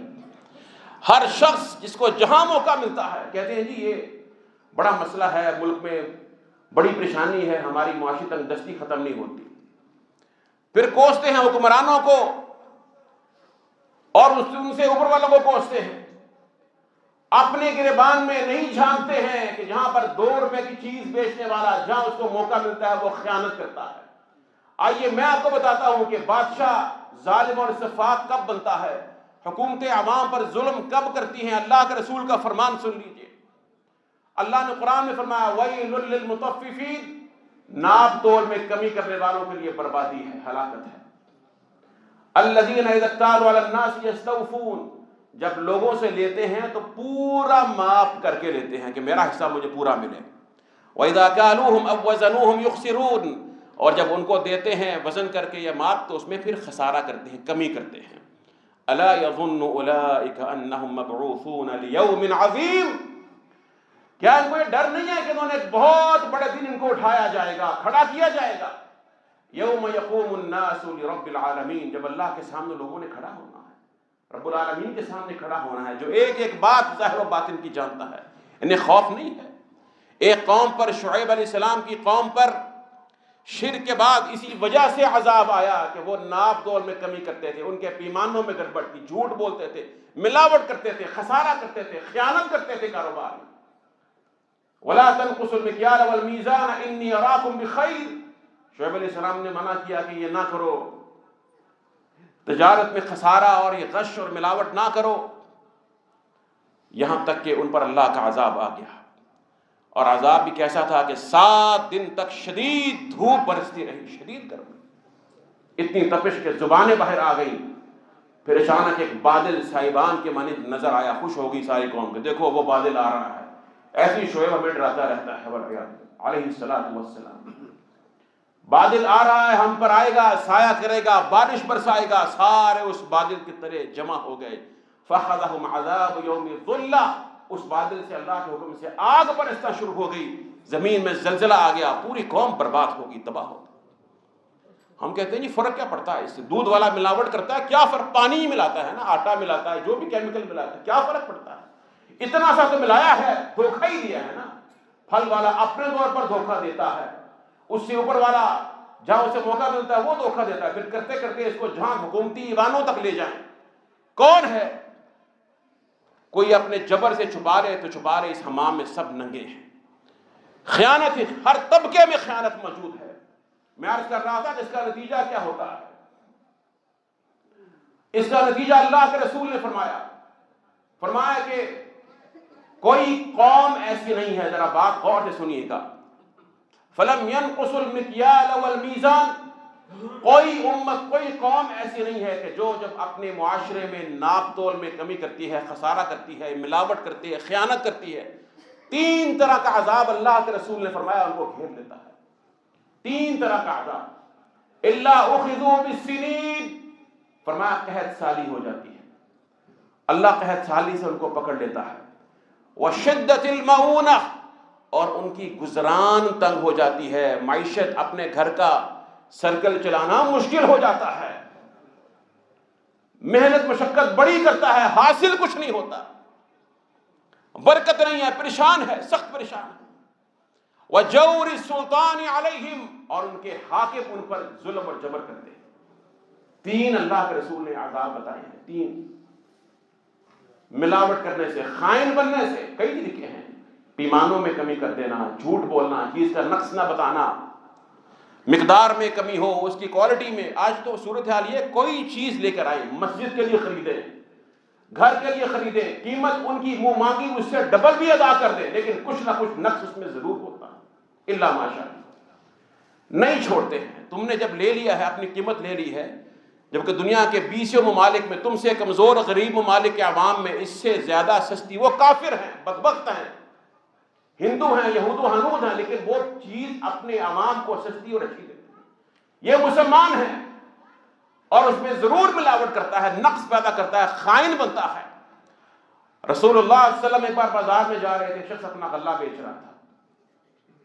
ہر شخص جس کو جہاں موقع ملتا ہے کہتے ہیں جی یہ بڑا مسئلہ ہے، ملک میں بڑی پریشانی ہے، ہماری معاشی تنگ دستی ختم نہیں ہوتی، پھر کوستے ہیں حکمرانوں کو اور ان سے اوپر والوں کو کوستے ہیں، اپنے گریبان میں نہیں جھانکتے ہیں کہ جہاں پر 2 روپے کی چیز بیچنے والا جہاں اس کو موقع ملتا ہے وہ خیانت کرتا ہے۔ آئیے میں آپ کو بتاتا ہوں کہ بادشاہ ظالم اور سفاک کب بنتا ہے، حکومتیں عوام پر ظلم کب کرتی ہیں، اللہ کے رسول کا فرمان سن لیجئے۔ اللہ نے قرآن میں فرمایا وَيْلٌ لِّلْمُطَفِّفِينَ، ناپ تول میں کمی کرنے والوں کے لیے بربادی ہے، ہلاکت ہے۔ الَّذِينَ إِذَا اكْتَالُوا عَلَى النَّاسِ يَسْتَوْفُونَ، جب لوگوں سے لیتے ہیں تو پورا ماپ کر کے لیتے ہیں کہ میرا حصہ مجھے پورا ملے۔ وَإِذَا كَالُوهُمْ أَوْ وَزَنُوهُمْ يُخْسِرُونَ، اور جب ان کو دیتے ہیں وزن کر کے یا ماپ تو اس میں پھر خسارہ کرتے ہیں، کمی کرتے ہیں۔ أَلَا يَظُنُّ أُولَٰئِكَ أَنَّهُمْ مَبْعُوثُونَ لِيَوْمٍ عَظِيمٍ، کیا ان کو یہ ڈر نہیں ہے کہ انہوں نے ایک بہت بڑے دن ان کو اٹھایا جائے گا، کھڑا کیا جائے گا؟ یوم یقوم الناس لرب العالمین، جب اللہ کے سامنے لوگوں نے کھڑا ہونا ہے، رب العالمین کے سامنے کھڑا ہونا ہے، جو ایک ایک بات ظاہر و باطن کی جانتا ہے، انہیں خوف نہیں ہے۔ ایک قوم پر، شعیب علیہ السلام کی قوم پر شرک کے بعد اسی وجہ سے عذاب آیا کہ وہ ناپ تول میں کمی کرتے تھے، ان کے پیمانوں میں گڑبڑ تھی، جھوٹ بولتے تھے، ملاوٹ کرتے تھے، خسارہ کرتے تھے، خیانت کرتے تھے کاروبار میں۔ وَلَا تَنْقُصُوا الْمِكْيَالَ وَالْمِيزَانَ إِنِّي أَرَاكُمْ بِخَيْرٍ، شعیب علیہ السلام نے منع کیا کہ یہ نہ کرو، تجارت میں خسارہ اور یہ غش اور ملاوٹ نہ کرو، یہاں تک کہ ان پر اللہ کا عذاب آ گیا۔ اور عذاب بھی کیسا تھا کہ 7 دن تک شدید دھوپ برستی رہی، شدید گرمی، اتنی تپش کے زبانیں باہر آ گئی۔ پھر اچانک ایک بادل سائبان کے مانند نظر آیا، خوش ہو گئی ساری قوم کہ دیکھو وہ بادل آ رہا ہے، ایسی شعیب ہمیں ڈراتا رہتا ہے علیہ الصلوۃ والسلام۔ بادل آ رہا ہے، ہم پر آئے گا، سایہ کرے گا، بارش برسائے گا، سارے اس بادل کی طرح جمع ہو گئے. فَأَخَذَهُمْ عَذَابُ يَوْمِ الظُّلَّةِ، اس بادل سے اللہ کے حکم سے آگ برسنا شروع ہو گئی، زمین میں زلزلہ آ گیا، پوری قوم برباد ہوگی، تباہ ہوگی. ہم کہتے ہیں جی فرق کیا پڑتا ہے اس سے؟ دودھ والا ملاوٹ کرتا ہے، کیا فرق؟ پانی ہی ملاتا ہے نا، آٹا ملاتا ہے، جو بھی کیمیکل ملاتا ہے، کیا فرق پڑتا ہے؟ اتنا سا تو ملایا ہے، دھوکہ ہی دیا ہے نا. پھل والا اپنے طور پر دھوکہ دیتا ہے، اس سے اوپر والا جہاں اسے موقع ملتا ہے وہ دھوکہ دیتا ہے، پھر کرتے کرتے اس کو جہاں حکومتی ایوانوں تک لے جائیں. کون ہے؟ کوئی اپنے جبر سے چھپا رہے تو چھپا رہے، اس حمام میں سب ننگے ہیں. خیانت ہر طبقے میں خیانت موجود ہے. میں عرض کر رہا تھا کہ اس کا نتیجہ کیا ہوتا ہے؟ اس کا نتیجہ اللہ کے رسول نے فرمایا کہ کوئی قوم ایسی نہیں ہے، ذرا بات غور سے سنیے گا. فَلَمْ يَنْقُصُ الْمِكْيَالَ وَالْمِيزَانَ، کوئی امت، کوئی قوم ایسی نہیں ہے کہ جو جب اپنے معاشرے میں ناپ تول میں کمی کرتی ہے، خسارہ کرتی ہے، ملاوٹ کرتی ہے، خیانت کرتی ہے، 3 طرح کا عذاب اللہ کے رسول نے فرمایا ان کو گھیر لیتا ہے. 3 طرح کا عذاب. الا اخذوا بالسنین، فرمایا قحط سالی ہو جاتی ہے، اللہ قحط سالی سے ان کو پکڑ لیتا ہے. وشدت المعونہ، اور ان کی گزران تنگ ہو جاتی ہے، معیشت، اپنے گھر کا سرکل چلانا مشکل ہو جاتا ہے، محنت مشقت بڑی کرتا ہے، حاصل کچھ نہیں ہوتا، برکت نہیں ہے، پریشان ہے، سخت پریشان ہے. وجور السلطان علیہم، اور ان کے حاکم ان پر ظلم اور جبر کرتے ہیں. 3 اللہ کے رسول نے عذاب بتائے ہیں. 3 ملاوٹ کرنے سے، خائن بننے سے کئی طریقے ہیں. پیمانوں میں کمی کر دینا، جھوٹ بولنا، چیز کا نقص نہ بتانا، مقدار میں کمی ہو، اس کی کوالٹی میں. آج تو صورتحال یہ، کوئی چیز لے کر آئے، مسجد کے لیے خریدیں، گھر کے لیے خریدیں، قیمت ان کی منہ مانگی اس سے ڈبل بھی ادا کر دیں، لیکن کچھ نہ کچھ نقص اس میں ضرور ہوتا ہے، الا ماشاء اللہ. نہیں چھوڑتے ہیں. تم نے جب لے لیا ہے، اپنی قیمت لے لی ہے، جبکہ دنیا کے 20 ممالک میں تم سے کمزور غریب ممالک کے عوام میں اس سے زیادہ سستی، وہ کافر ہیں، بدبخت ہیں، ہندو ہیں، یہود و ہنود ہیں، لیکن وہ چیز اپنے عوام کو سستی اور اچھی دیتے ہیں. یہ مسلمان ہے اور اس میں ضرور ملاوٹ کرتا ہے، نقص پیدا کرتا ہے، خائن بنتا ہے. رسول اللہ صلی اللہ علیہ وسلم ایک بار بازار میں جا رہے تھے، شخص اپنا غلہ بیچ رہا تھا.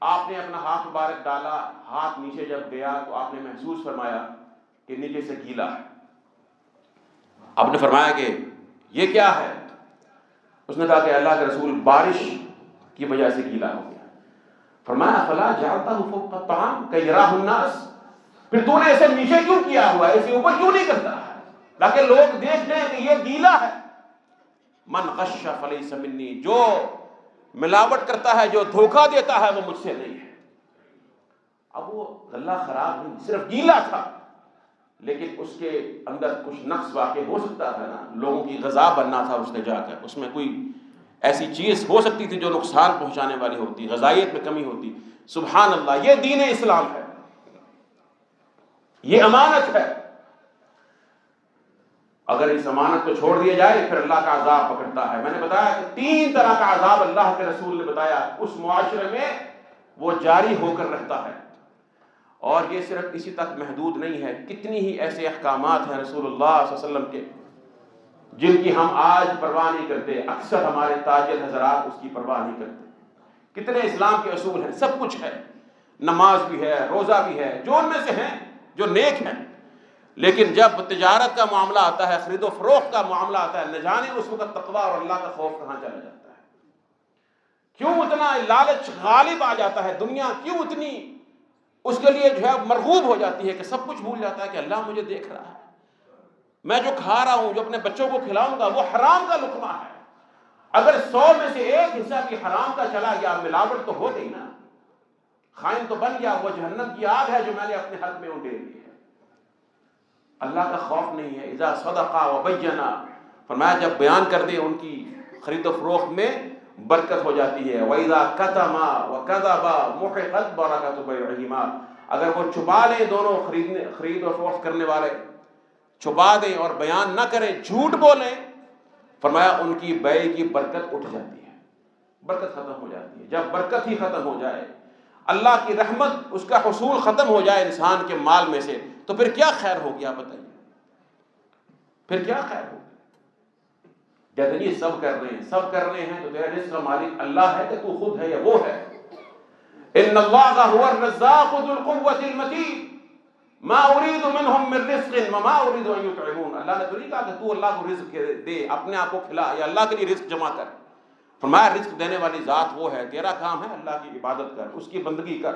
آپ نے اپنا ہاتھ مبارک ڈالا، ہاتھ نیچے جب گیا تو آپ نے محسوس فرمایا کہ نیچے سے گیلا ہے. آپ نے فرمایا کہ یہ کیا ہے؟ اس نے کہا کہ اللہ کے رسول، بارش کی وجہ سے گیلا ہو گیا. فرمایا فلا جعلتہ فوق الطعام کی یراہ الناس، پھر تو نے اسے نیچے کیوں کیا ہوا ہے، اسے اوپر کیوں نہیں کرتا ہے تاکہ لوگ دیکھ لیں کہ یہ گیلا ہے. من غش فلیس منی، جو ملاوٹ کرتا ہے، جو دھوکہ دیتا ہے، وہ مجھ سے نہیں ہے. اب وہ غلہ خراب نہیں، صرف گیلا تھا، لیکن اس کے اندر کچھ نقص واقع ہو سکتا تھا نا، لوگوں کی غذا بننا تھا اس نے جا کر، اس میں کوئی ایسی چیز ہو سکتی تھی جو نقصان پہنچانے والی ہوتی، غذائیت میں کمی ہوتی. سبحان اللہ، یہ دین اسلام ہے، یہ امانت ہے. اگر اس امانت کو چھوڑ دیا جائے پھر اللہ کا عذاب پکڑتا ہے. میں نے بتایا کہ 3 طرح کا عذاب اللہ کے رسول نے بتایا، اس معاشرے میں وہ جاری ہو کر رہتا ہے. اور یہ صرف اسی تک محدود نہیں ہے، کتنی ہی ایسے احکامات ہیں رسول اللہ صلی اللہ علیہ وسلم کے جن کی ہم آج پرواہ نہیں کرتے. اکثر ہمارے تاجر حضرات اس کی پرواہ نہیں کرتے. کتنے اسلام کے اصول ہیں، سب کچھ ہے، نماز بھی ہے، روزہ بھی ہے، جو ان میں سے ہیں جو نیک ہیں، لیکن جب تجارت کا معاملہ آتا ہے، خرید و فروخت کا معاملہ آتا ہے، نہ جانے اس وقت تقویٰ اور اللہ کا خوف کہاں چلا جاتا ہے. کیوں اتنا لالچ غالب آ جاتا ہے، دنیا کیوں اتنی اس کے لیے جو ہے مرغوب ہو جاتی ہے کہ سب کچھ بھول جاتا ہے کہ اللہ مجھے دیکھ رہا ہے، میں جو کھا رہا ہوں، جو اپنے بچوں کو کھلاؤں گا، وہ حرام کا لقمہ ہے. اگر 100 میں سے 1 حصہ بھی حرام کا چلا گیا، ملاوٹ تو ہو گئی نا، خائن تو بن گیا، وہ جہنم کی آگ ہے جو میں نے اپنے حق میں انڈیل لی ہے. اللہ کا خوف نہیں ہے. اذا صدقا وبینا، فرمایا جب بیان کر دیں ان کی خرید و فروخت میں برکت ہو جاتی ہے. وَإِذَا كَتَمَا وَكَذَبَا مُحِقَتْ بَرَكَةُ بَيْعِهِمَا، اگر وہ چھپا لیں، دونوں خرید و فروخت کرنے والے چھپا دیں اور بیان نہ کریں، جھوٹ بولیں، فرمایا ان کی بیع کی برکت اٹھ جاتی ہے، برکت ختم ہو جاتی ہے. جب برکت ہی ختم ہو جائے، اللہ کی رحمت اس کا حصول ختم ہو جائے انسان کے مال میں سے، تو پھر کیا خیر ہوگی؟ آپ بتائیے، پھر کیا خیر ہوگی؟ کہتے ہیں یہ سب کر رہے ہیں تو تیرا رزق کا مالک اللہ ہے کہ تو خود ہے یا وہ ہے؟ ان اللہ هو الرزاق ذو القوة المتین ما اريد منهم من رزق وما اريد ان يطعمون۔ اللہ نے تو نہیں کہا کہ تو اللہ کو رزق دے، اپنے آپ کو کھلا یا اللہ کے لیے رزق جمع کر۔ فرمایا رزق دینے والی ذات وہ ہے، تیرا کام ہے اللہ کی عبادت کر، اس کی بندگی کر۔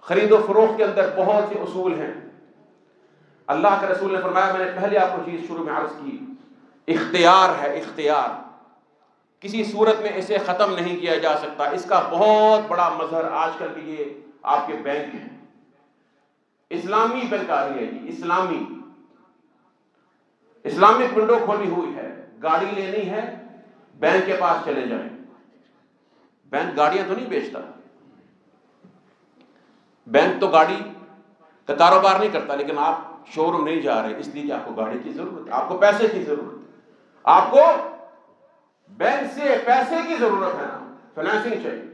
خرید و فروخت کے اندر بہت سے اصول ہیں۔ اللہ کے رسول نے فرمایا، میں نے پہلے آپ کو چیز شروع میں عرض کی، اختیار ہے، اختیار کسی صورت میں اسے ختم نہیں کیا جا سکتا۔ اس کا بہت بڑا مظہر آج کل کے یہ آپ کے بینک ہیں، اسلامی بینکاری ہے جی، اسلامک ونڈو کھولی ہوئی ہے۔ گاڑی لینی ہے بینک کے پاس چلے جائیں، بینک گاڑیاں تو نہیں بیچتا، بینک تو گاڑی کا کاروبار نہیں کرتا، لیکن آپ شو روم نہیں جا رہے اس لیے کہ آپ کو گاڑی کی ضرورت ہے، آپ کو پیسے کی ضرورت ہے، آپ کو بینک سے پیسے کی ضرورت ہے، فائنانسنگ چاہیے۔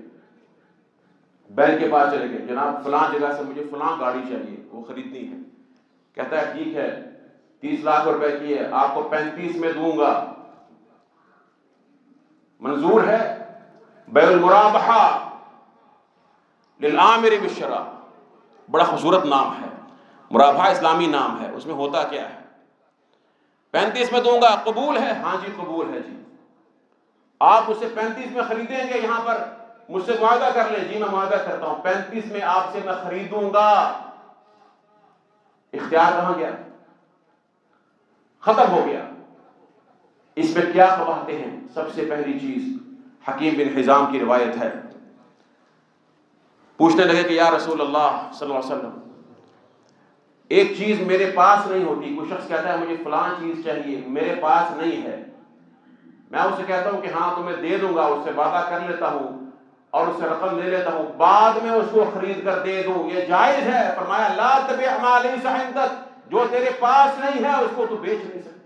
بینک کے پاس چلے گئے، جناب فلاں جگہ سے مجھے فلاں گاڑی چاہیے، وہ خریدنی ہے۔ کہتا ہے ٹھیک ہے 30 لاکھ روپے کی ہے، آپ کو 35 میں دوں گا، منظور ہے؟ بیع المرابحہ للآمر بالشرع، بڑا خوبصورت نام ہے، مرابحہ اسلامی نام ہے۔ اس میں ہوتا کیا ہے؟ 35 میں دوں گا، قبول ہے؟ ہاں جی قبول ہے جی۔ آپ اسے 35 میں خریدیں گے، یہاں پر مجھ سے معاہدہ کر لیں، جی میں معاہدہ کرتا ہوں 35 میں آپ سے میں خریدوں گا۔ اختیار کہاں گیا؟ ختم ہو گیا۔ اس میں کیا قواعد ہیں؟ سب سے پہلی چیز حکیم بن حزام کی روایت ہے، پوچھنے لگے کہ یا رسول اللہ صلی اللہ علیہ وسلم، ایک چیز میرے پاس نہیں ہوتی، کوئی شخص کہتا ہے مجھے فلاں چیز چاہیے، میرے پاس نہیں ہے، میں اسے کہتا ہوں کہ ہاں تمہیں دے دوں گا، اس سے وعدہ کر لیتا ہوں اور اس سے رقم لے لیتا ہوں، بعد میں اس کو خرید کر دے دوں، یہ جائز ہے؟ فرمایا لا تبع ما لیس عندک، جو تیرے پاس نہیں ہے اس کو تو بیچ نہیں سکتا،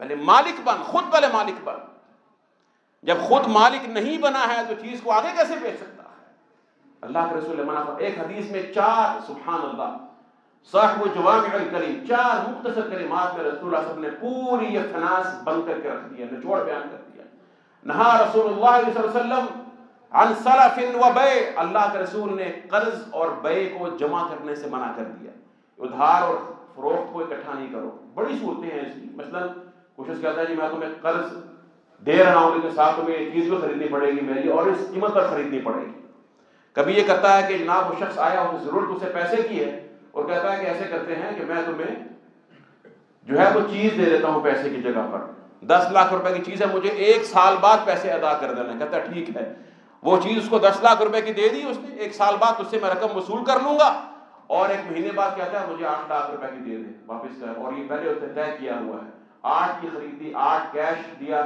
پہلے مالک بن، خود پہلے مالک بن۔ جب خود مالک نہیں بنا ہے تو چیز کو آگے کیسے بیچ سکتا ہے؟ اللہ کے رسول نے منع فرمایا۔ ایک حدیث میں 4 سبحان اللہ صاحب جوامع الکلم 4 مختصر کلمات میں رسول اللہ صلی اللہ علیہ وسلم نے پوری یہ فناس بند کر کے رکھ دیا، نچوڑ بیان کر دیا۔ نہا رسول اللہ صلی اللہ علیہ وسلم عن سلف و بیع، اللہ کے رسول نے قرض اور بیع کو جمع کرنے سے منع کر دیا، ادھار اور فروخت کو اکٹھا نہیں کرو۔ بڑی صورتیں ہیں اس کی، مثلا کوشش کرتا ہے جی میں تمہیں قرض دے رہا ہوں لیکن ساتھ تمہیں یہ چیز بھی خریدنی پڑے گی میری اور اس قیمت پر خریدنی پڑے گی۔ کبھی یہ کرتا ہے کہ جناب وہ شخص آیا اور ضرورت اسے پیسے کی ہے اور کہتا ہے کہ ایسے کرتے ہیں کہ میں تمہیں جو ہے وہ چیز دے دیتا ہوں پیسے کی جگہ پر، 10 لاکھ روپے کی چیز ہے، مجھے 1 سال بعد پیسے ادا کر دینا۔ کہتا ہے ٹھیک ہے، وہ چیز اس کو 10 لاکھ روپے کی دے دی اس نے، 1 سال بعد اس سے میں رقم وصول کر لوں گا، اور 1 مہینے بعد کہتا ہے مجھے 8 لاکھ روپے کی دے دے واپس کر، اور یہ پہلے اس نے طے کیا ہوا ہے، 8 کی خریدی، 8 کیش دیا،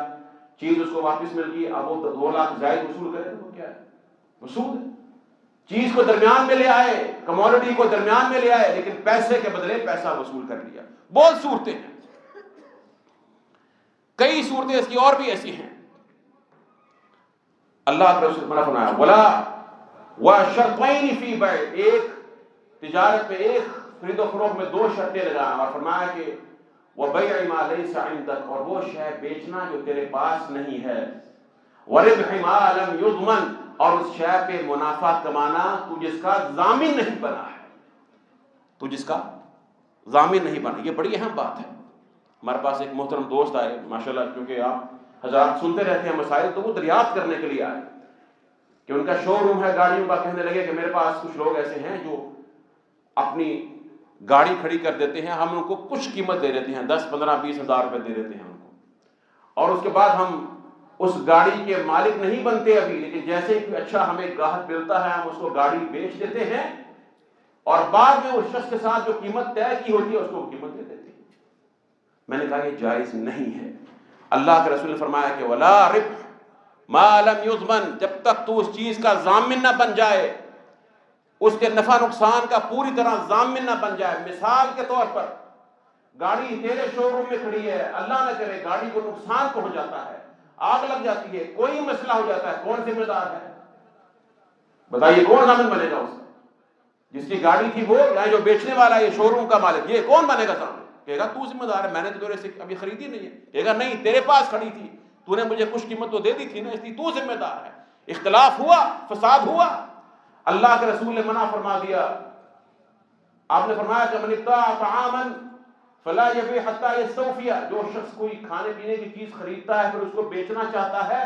چیز اس کو واپس مل گئی، اب وہ 2 لاکھ زائد وصول کرے، وہ کیا ہے؟ وصول ہے۔ چیز کو درمیان میں لے آئے، کموڈٹی کو درمیان میں لے آئے، لیکن پیسے کے بدلے پیسہ وصول کر لیا۔ بہت صورتیں ہیں، کئی صورتیں اس کی اور بھی ایسی ہیں۔ اللہ کے رسول نے فرمایا ولا وشرطین فی بیع، ایک تجارت میں، ایک خرید و فروخت میں 2 شرطیں لگانا، اور فرمایا کہ وبیع ما لیس عندک، اور وہ شے بیچنا جو تیرے پاس نہیں ہے، وربح ما لم یضمن، اور اس شے پہ منافع کمانا تو جس کا ضامن نہیں بنا ہے، تو جس کا ضامن نہیں بنا۔ یہ بڑی اہم بات ہے۔ ہمارے پاس ایک محترم دوست آئے ماشاءاللہ، کیونکہ آپ حضرات سنتے رہتے ہیں مسائل، تو وہ دریافت کرنے کے لیے آئے کہ ان کا شو روم ہے گاڑیوں کا، کہنے لگے کہ میرے پاس کچھ لوگ ایسے ہیں جو اپنی گاڑی کھڑی کر دیتے ہیں، ہم ان کو کچھ قیمت دے دیتے ہیں، 10 15 20 ہزار روپے دے دیتے ہیں ان کو، اور اس کے بعد ہم اس گاڑی کے مالک نہیں بنتے ابھی، لیکن جیسے ہی اچھا ہمیں گاہک ملتا ہے ہم اس کو گاڑی بیچ دیتے ہیں، اور بعد میں اس شخص کے ساتھ جو قیمت طے کی ہوتی ہے اس کو قیمت دے دیتے ہیں۔ میں نے کہا یہ جائز نہیں ہے۔ اللہ کے رسول نے فرمایا کہ ولا ربح ما لم یضمن، جب تک تو اس چیز کا ضامن نہ بن جائے، اس کے نفع نقصان کا پوری طرح ضامن نہ بن جائے۔ مثال کے طور پر گاڑی تیرے شو روم میں کھڑی ہے، اللہ نہ کرے گاڑی کو نقصان پہنچ جاتا ہے، آگ لگ جاتی ہے، کوئی مسئلہ ہو جاتا ہے، کون ذمہ دار ہے؟ بتائیے کون ضامن بنے گا؟ اس جس کی گاڑی تھی وہ، یا جو بیچنے والا ہے، یہ شو روم کا مالک، یہ کون بنے گا ضامن؟ کہے گا تو ذمہ دار ہے، میں نے تو تیرے سے ابھی خریدی نہیں ہے۔ کہے گا نہیں، تیرے پاس کھڑی تھی، تو نے مجھے کچھ قیمت تو دے دی تھی نا، اس لیے تو ذمہ دار ہے۔ اختلاف ہوا، فساد ہوا، اللہ کے رسول نے منع فرما دیا۔ آپ نے فرمایا کہ من ابتاع طعاما فلا یبیع حتی یستوفی، جو شخص کوئی کھانے پینے کی چیز خریدتا ہے پھر اس کو بیچنا چاہتا ہے،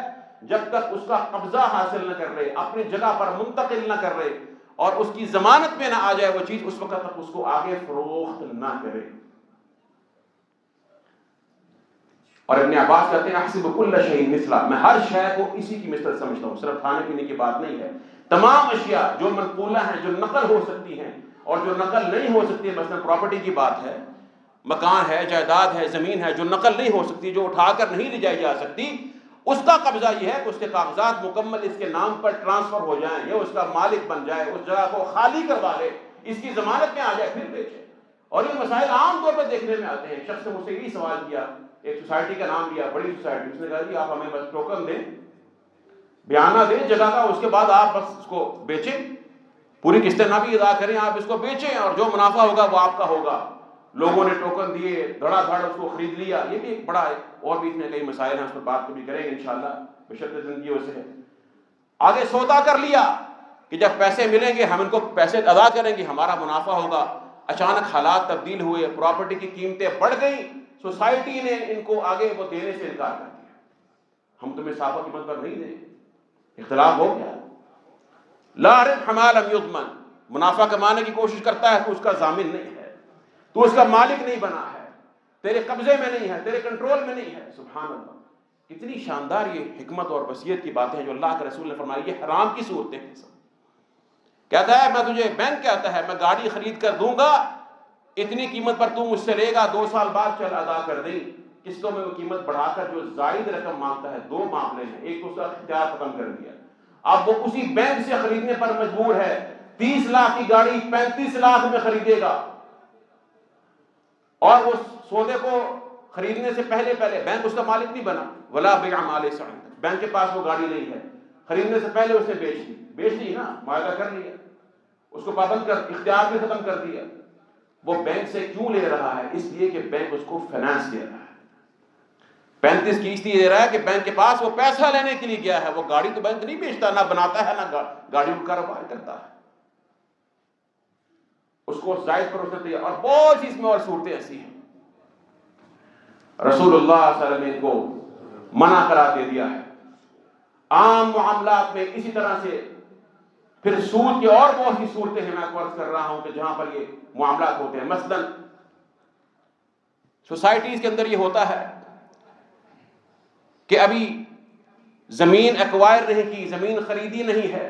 جب تک اس کا قبضہ حاصل نہ کر لے، اپنی جگہ پر منتقل نہ کر لے اور اس کی ضمانت میں نہ آ جائے وہ چیز، اس وقت تک اس کو آگے فروخت نہ کرے۔ اور ابن عباس کہتے ہیں احسب کل شیء مثلا، میں ہر شے کو اسی کی مثل سمجھتا ہوں، صرف کھانے پینے کی بات نہیں ہے، تمام اشیاء جو منقولہ ہیں، جو نقل ہو سکتی ہیں اور جو نقل نہیں ہو سکتی، مثلا پراپرٹی کی بات ہے، مکان ہے، جائیداد ہے، زمین ہے، جو نقل نہیں ہو سکتی، جو اٹھا کر نہیں لے جائی جا سکتی، اس کا قبضہ یہ ہے کہ اس کے کاغذات مکمل اس کے نام پر ٹرانسفر ہو جائیں، یہ اس کا مالک بن جائے، اس جگہ کو خالی کروا لے، اس کی ضمانت میں آ جائے، پھر بیچے۔ اور یہ مسائل عام طور پر دیکھنے میں آتے ہیں۔ شخص نے مجھ سے یہی سوال کیا، ایک سوسائٹی کا نام لیا، بڑی سوسائٹی، اس نے کہا جی آپ ہمیں بس ٹوکن دیں، بیانہ دیں جگہ کا، اس کے بعد آپ بس اس کو بیچیں، پوری قسطیں نہ بھی ادا کریں، آپ اس کو بیچیں اور جو منافع ہوگا وہ آپ کا ہوگا۔ لوگوں نے ٹوکن دیے، دھڑا دھڑ اس کو خرید لیا۔ یہ بھی ایک بڑا ہے، اور بھی اس میں کئی مسائل ہیں، اس پر بات کبھی کریں گے انشاءاللہ، بشرط زندگی سے ہے۔ آگے سودا کر لیا کہ جب پیسے ملیں گے ہم ان کو پیسے ادا کریں گے، ہمارا منافع ہوگا۔ اچانک حالات تبدیل ہوئے، پراپرٹی کی قیمتیں بڑھ گئیں، سوسائٹی نے ان کو آگے وہ دینے سے انکار کر دیا، ہم تمہیں صافہ قیمت پر نہیں دیں گے۔ اختلاف ہو گیا۔ لا ربح ما لم یضمن، منافع کمانے کی کوشش کرتا ہے تو اس کا ضامن نہیں ہے، تو اس کا مالک نہیں بنا ہے، تیرے قبضے میں نہیں ہے، تیرے کنٹرول میں نہیں ہے۔ سبحان اللہ، کتنی شاندار یہ حکمت اور وصیت کی باتیں ہیں جو اللہ کے رسول نے فرمائی۔ یہ حرام کی صورتیں ہیں سب۔ کہتا ہے میں تجھے، بینک کہتا ہے میں گاڑی خرید کر دوں گا، اتنی قیمت پر تو مجھ سے لے گا، 2 سال بعد چل ادا کر دیں۔ قسطوں میں وہ قیمت بڑھا کر جو زائد رقم مانگتا ہے، 2 معاملے ہیں، ایک اس کا اختیار ختم کر دیا، اب وہ اسی بینک سے خریدنے پر مجبور ہے۔ 30 لاکھ کی گاڑی 35 لاکھ میں خریدے گا، اور وہ سودے کو خریدنے سے پہلے بینک اس کا مالک نہیں بنا، ولا بیع ما لیس عندک، بینک کے پاس وہ گاڑی نہیں ہے، خریدنے سے پہلے اس نے بیچ دی نا، معاہدہ کر لیا، اس کو پابند کر، اختیار بھی ختم کر دیا۔ وہ بینک سے کیوں لے رہا ہے؟ اس لیے کہ بینک اس کو فائنانس دے رہا ہے، 35 کی قسط دے رہا ہے کہ بینک کے پاس وہ پیسہ لینے کے لیے گیا ہے۔ وہ گاڑی تو بینک نہیں بیچتا، نہ بناتا ہے، نہ گاڑی کا کاروبار کرتا ہے، اس کو زائد پر اس نے دیا۔ اور بہت سی اس میں اور صورتیں ایسی ہیں، رسول اللہ صلی اللہ علیہ وسلم نے ان کو منع کرا دے دیا ہے۔ عام معاملات میں اسی طرح سے، پھر سود کی اور بہت سی صورتیں ہیں، میں آپ کو عرض کر رہا ہوں کہ جہاں پر یہ معاملات ہوتے ہیں۔ مثلا سوسائٹیز کے اندر یہ ہوتا ہے کہ ابھی زمین ایکوائر نہیں کی، زمین خریدی نہیں ہے،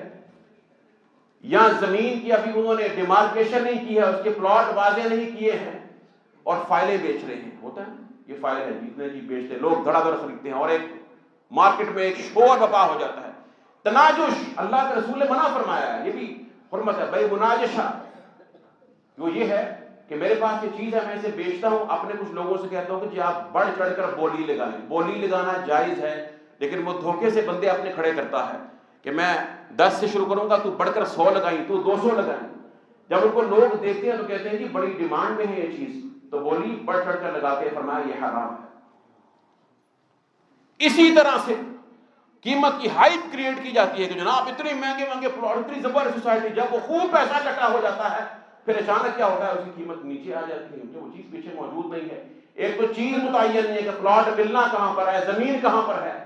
یا زمین کی ابھی انہوں نے ڈیمارکیشن نہیں کی ہے، اس کے پلاٹ واضح نہیں کیے ہیں، اور فائلیں بیچ رہے ہیں۔ ہوتا ہے یہ فائل ہے، جتنے کی بیچتے ہیں، لوگ دھڑا دھڑ خریدتے ہیں، اور ایک مارکیٹ میں ایک شور بپا ہو جاتا ہے۔ تناجش اللہ کے رسول نے منع فرمایا ہے، یہ بھی حرمت ہے۔ بھائی مناجشہ وہ یہ ہے کہ میرے پاس یہ چیز ہے، میں اسے بیچتا ہوں، اپنے کچھ لوگوں سے کہتا ہوں کہ جی آپ بڑھ چڑھ کر بولی لگائیں۔ بولی لگانا جائز ہے، لیکن وہ دھوکے سے بندے اپنے کھڑے کرتا ہے کہ میں 10 سے شروع کروں گا، تو بڑھ کر 100 لگائیں، تو 200 لگائیں۔ جب ان کو لوگ دیکھتے ہیں تو کہتے ہیں جی بڑی ڈیمانڈ میں ہے یہ چیز، تو بولی بڑھ چڑھ کر لگاتے ہیں، فرمایا یہ حرام ہے۔ اسی طرح سے قیمت کی ہائپ کریٹ کی جاتی ہے کہ جناب اتنے مہنگے مہنگے پلاٹ، اتنی زبردست سوسائٹی، جب وہ خوب پیسہ اکٹھا ہو جاتا ہے پھر اچانک کیا ہوتا ہے، اس کی قیمت نیچے آ جاتی ہے کیونکہ وہ چیز پیچھے موجود نہیں ہے۔ ایک تو چیز متعین نہیں ہے کہ پلاٹ ملنا کہاں پر ہے، زمین کہاں پر ہے،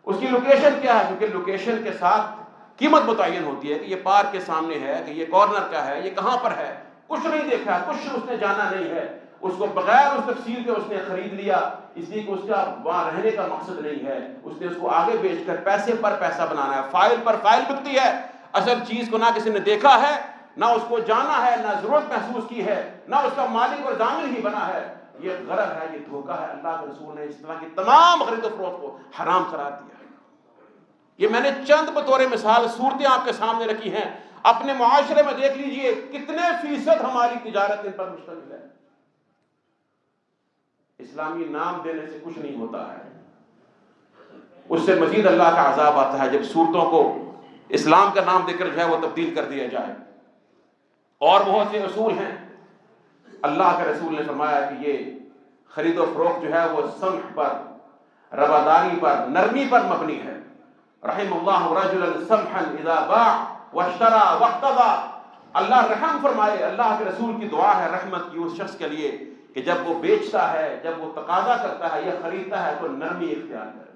اس کی لوکیشن کیا ہے، کیونکہ لوکیشن کے ساتھ قیمت متعین ہوتی ہے کہ یہ پارک کے سامنے ہے، کہ یہ کارنر کا ہے، یہ کہاں پر ہے، کچھ نہیں دیکھا، کچھ اس نے جانا نہیں ہے، اس کو بغیر اس تفصیل کے اس نے خرید لیا، اس لیے کہ اس کا وہاں رہنے کا مقصد نہیں ہے، اس نے اس کو آگے بیچ کر پیسے پر پیسہ بنانا ہے۔ فائل پر فائل بکتی ہے، اصل چیز کو نہ کسی نے دیکھا ہے، نہ اس کو جانا ہے، نہ ضرورت محسوس کی ہے، نہ اس کا مالک اور ضامن ہی بنا ہے۔ یہ غرر ہے، یہ دھوکہ ہے۔ اللہ کے رسول نے اس طرح کی تمام خرید و فروخت کو حرام قرار دیا ہے۔ یہ میں نے چند بطور مثال صورتیں آپ کے سامنے رکھی ہیں، اپنے معاشرے میں دیکھ لیجئے کتنے فیصد ہماری تجارت ان پر مشتمل ہے۔ اسلامی نام دینے سے کچھ نہیں ہوتا ہے، اس سے مزید اللہ کا عذاب آتا ہے جب صورتوں کو اسلام کا نام دے کر جو ہے وہ تبدیل کر دیا جائے۔ اور بہت سے اصول ہیں، اللہ کے رسول نے فرمایا کہ یہ خرید و فروخت جو ہے وہ سمح پر، رواداری پر، نرمی پر مبنی ہے۔ رحم اللہ رجلا سمحا اذا باع واشترى واقتضى، اللہ رحم فرمائے، اللہ کے رسول کی دعا ہے رحمت کی اس شخص کے لیے کہ جب وہ بیچتا ہے، جب وہ تقاضا کرتا ہے یا خریدتا ہے تو نرمی اختیار کرے۔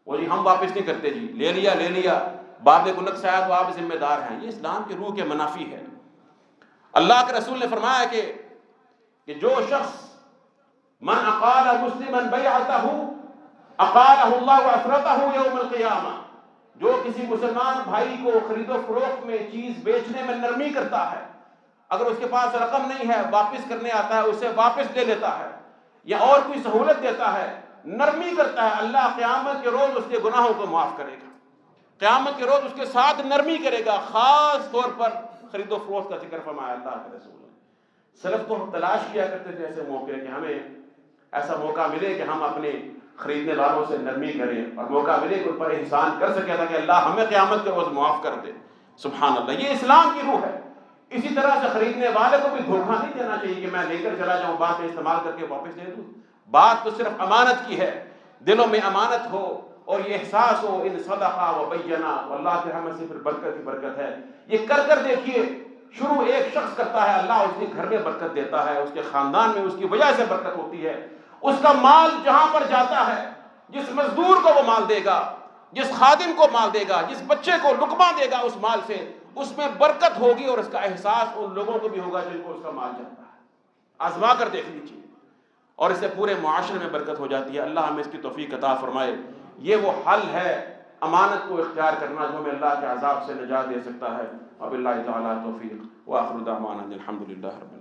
وہ جی ہم واپس نہیں کرتے، جی لے لیا بعد میں کوئی نقص آیا تو آپ ذمہ دار ہیں، یہ اسلام کی روح کے منافی ہے۔ اللہ کے رسول نے فرمایا کہ جو شخص من اقال مسلما بیعتہ اقالہ اللہ عثرتہ یوم القیامہ، جو کسی مسلمان بھائی کو خرید و فروخت میں چیز بیچنے میں نرمی کرتا ہے، اگر اس کے پاس رقم نہیں ہے واپس کرنے آتا ہے اسے واپس لے لیتا ہے یا اور کوئی سہولت دیتا ہے، نرمی کرتا ہے، اللہ قیامت کے روز اس کے گناہوں کو معاف کرے گا، قیامت کے روز اس کے ساتھ نرمی کرے گا۔ خاص طور پر خرید و فروخت کا ذکر فرمایا اللہ کے رسول نے۔ سلف تو ہم تلاش کیا کرتے تھے ایسے موقع کہ ہمیں ایسا موقع ملے کہ ہم اپنے خریدنے والوں سے نرمی کریں اور موقع ملے کہ ان پر احسان کر سکے تھا کہ اللہ ہمیں قیامت کے روز معاف کر دے۔ سبحان اللہ، یہ اسلام کی روح ہے۔ اسی طرح سے خریدنے والے کو بھی دھوکہ نہیں دینا چاہیے کہ میں لے کر چلا جاؤں بعد میں استعمال کر کے واپس دے دوں۔ بات تو صرف امانت کی ہے، دلوں میں امانت ہو اور یہ احساس ہو ان صدقہ و بینا، اللہ کی رحمت سے پھر برکت ہی برکت ہے۔ یہ کر دیکھیے، شروع ایک شخص کرتا ہے، اللہ اس کے گھر میں برکت دیتا ہے، اس کے خاندان میں اس کی وجہ سے برکت ہوتی ہے۔ اس کا مال جہاں پر جاتا ہے، جس مزدور کو وہ مال دے گا، جس خادم کو مال دے گا، جس بچے کو لقمہ دے گا اس مال سے، اس میں برکت ہوگی اور اس کا احساس ان لوگوں کو بھی ہوگا جن کو اس کا مال جاتا ہے۔ آزما کر دیکھ لیجیے، اور اس سے پورے معاشرے میں برکت ہو جاتی ہے۔ اللہ ہمیں اس کی توفیق عطا فرمائے۔ یہ وہ حل ہے امانت کو اختیار کرنا جو ہمیں اللہ کے عذاب سے نجات دے سکتا ہے۔ وباللہ تعالی توفیق، وآخر دعوانا الحمد للہ رب